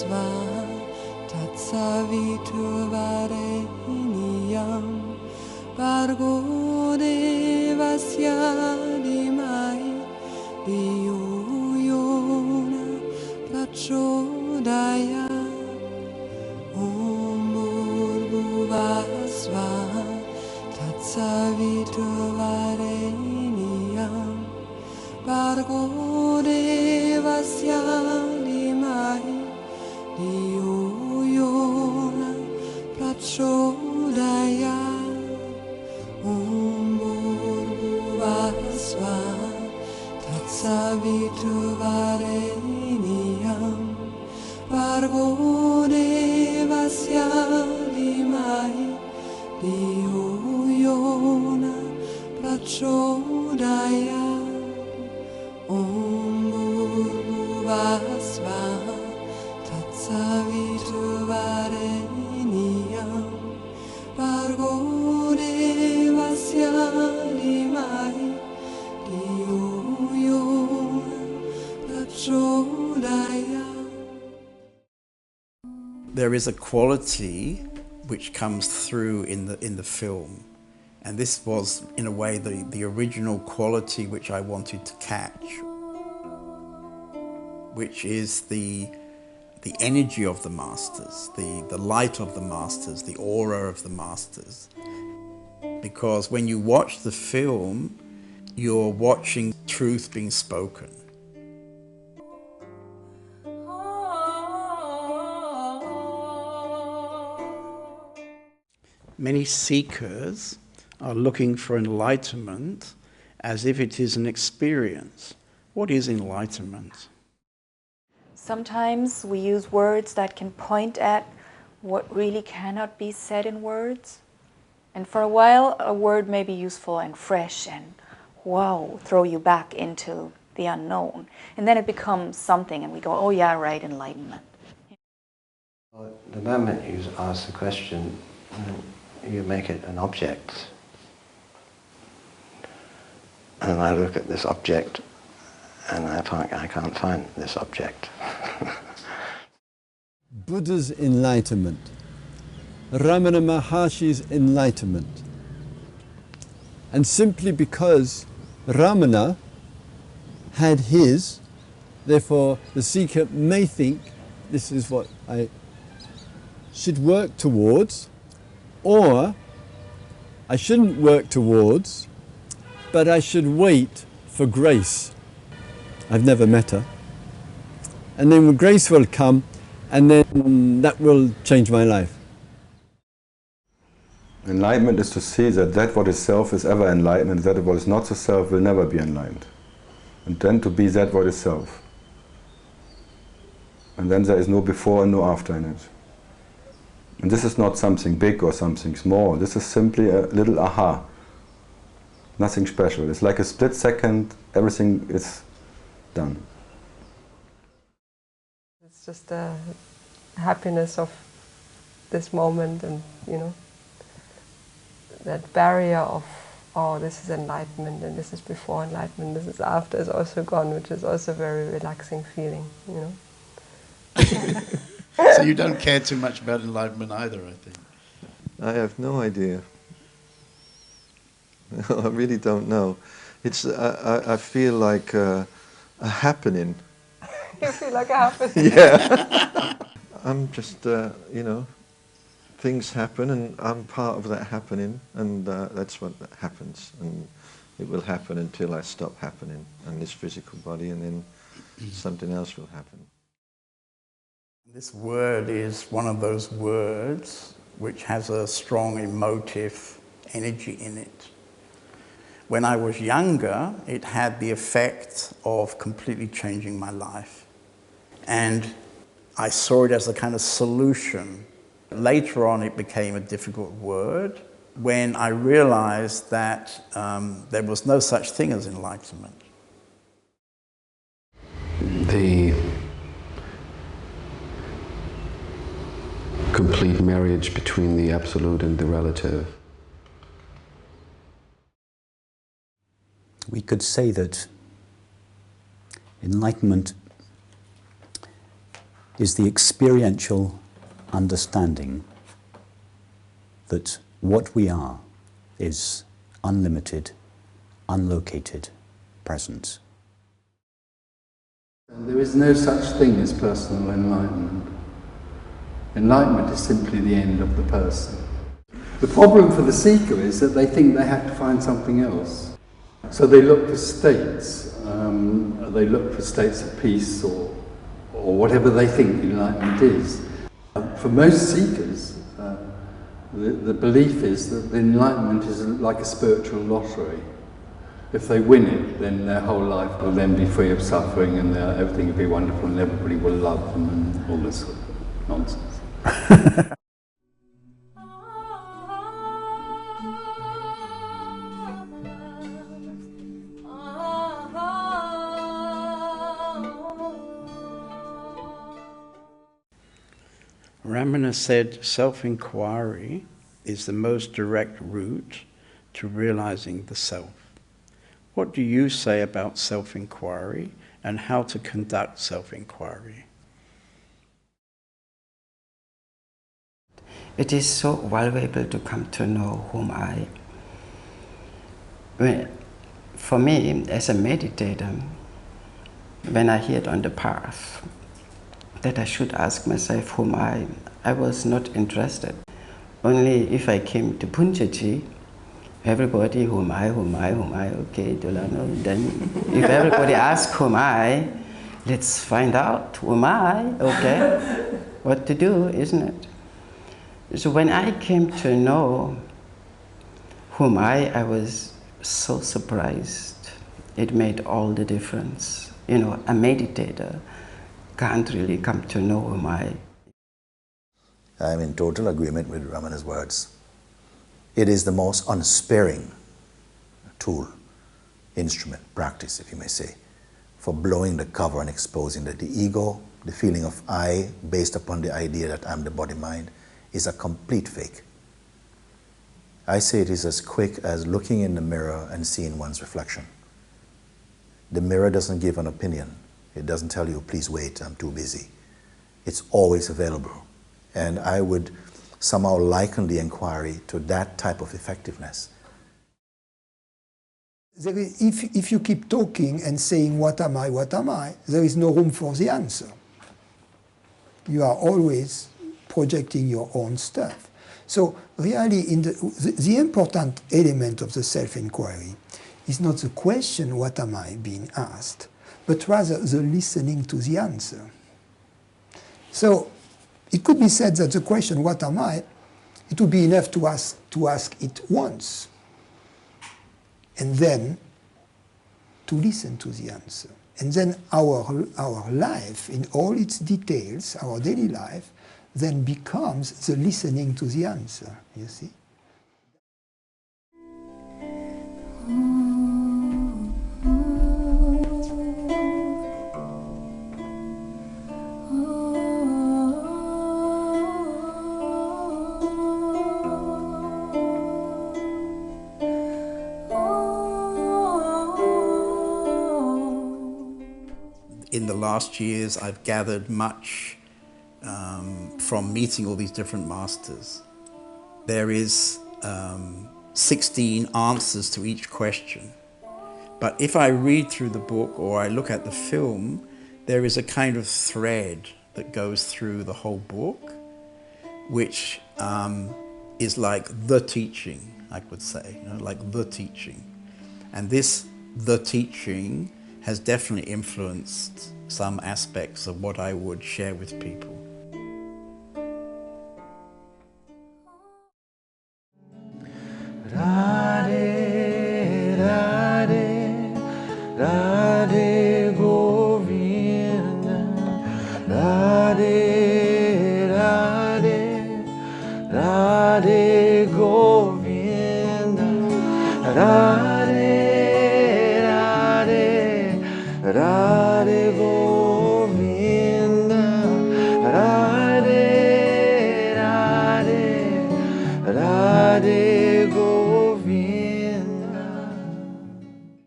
sva tatsaviturvarenyam Bargo devasya dhimai Diyo yona prachodayat Om Bhurvasva tatsaviturvarenyam Bargo devasya dhimai Diyo yona prachodayat Om Bhurvasva tatsaviturvarenyam Bargo devasya dhimai Diyo yona prachodayat Om Bhurvasva tatsaviturvarenyam Bargo devasya dhimai Diyo yona prachodayat. There is a quality which comes through in the film, and this was in a way the original quality which I wanted to catch, which is the energy of the masters, the light of the masters, the aura of the masters. Because when you watch the film, you're watching truth being spoken. Many seekers are looking for enlightenment as if it is an experience. What is enlightenment? Sometimes we use words that can point at what really cannot be said in words. And for a while, a word may be useful and fresh and, wow, throw you back into the unknown. And then it becomes something and we go, oh yeah, right, enlightenment. The moment you ask the question, you make it an object. And I look at this object and I can't find this object. Buddha's enlightenment, Ramana Maharshi's enlightenment. And simply because Ramana had his, therefore the seeker may think this is what I should work towards, or I shouldn't work towards, but I should wait for grace. I've never met her. And then grace will come, and then that will change my life. Enlightenment is to see that what is self is ever enlightened, and that what is not so self will never be enlightened. And then to be that what is self. And then there is no before and no after in it. And this is not something big or something small. This is simply a little aha. Nothing special. It's like a split second, everything is done. It's just the happiness of this moment, and that barrier of, oh, this is enlightenment and this is before enlightenment, this is after, is also gone, which is also a very relaxing feeling, So you don't care too much about enlightenment either, I think. I have no idea. I really don't know. It's I feel like a happening. You feel like a happening? Yeah. I'm just, things happen and I'm part of that happening, and that's what happens. And it will happen until I stop happening in this physical body, and then something else will happen. This word is one of those words which has a strong emotive energy in it. When I was younger, it had the effect of completely changing my life. And I saw it as a kind of solution. Later on, it became a difficult word when I realized that there was no such thing as enlightenment. The complete marriage between the absolute and the relative. We could say that enlightenment is the experiential understanding that what we are is unlimited, unlocated presence. There is no such thing as personal enlightenment. Enlightenment is simply the end of the person. The problem for the seeker is that they think they have to find something else. So they look for states. They look for states of peace or whatever they think enlightenment is. For most seekers, the belief is that the enlightenment is like a spiritual lottery. If they win it, then their whole life will then be free of suffering and everything will be wonderful and everybody will love them and all this sort of nonsense. Ramana said self-inquiry is the most direct route to realizing the self. What do you say about self-inquiry and how to conduct self-inquiry? It is so valuable to come to know whom I. For me, as a meditator, when I hit on the path, that I should ask myself whom I was not interested. Only if I came to Punjaji, everybody whom I, okay, Dolano. Then if everybody asks whom I, let's find out whom I, okay, what to do, isn't it? So when I came to know whom I was so surprised. It made all the difference. You know, a meditator can't really come to know whom I. I'm in total agreement with Ramana's words. It is the most unsparing tool, instrument, practice, if you may say, for blowing the cover and exposing that the ego, the feeling of I, based upon the idea that I'm the body-mind, is a complete fake. I say it is as quick as looking in the mirror and seeing one's reflection. The mirror doesn't give an opinion. It doesn't tell you, please wait, I'm too busy. It's always available. And I would somehow liken the inquiry to that type of effectiveness. If you keep talking and saying, what am I, there is no room for the answer. You are always projecting your own stuff. So really, the important element of the self-inquiry is not the question, what am I, being asked, but rather the listening to the answer. So it could be said that the question, what am I, it would be enough to ask it once, and then to listen to the answer. And then our life, in all its details, our daily life, then becomes the listening to the answer, you see? In the last years, I've gathered much from meeting all these different masters. There is 16 answers to each question. But if I read through the book or I look at the film, there is a kind of thread that goes through the whole book, which is like the teaching, I would say, you know, like the teaching. And this, the teaching, has definitely influenced some aspects of what I would share with people. Radhe, Radhe, Radhe Govinda, Radhe, Radhe, Radhe Govinda, Radhe, Radhe, Radhe.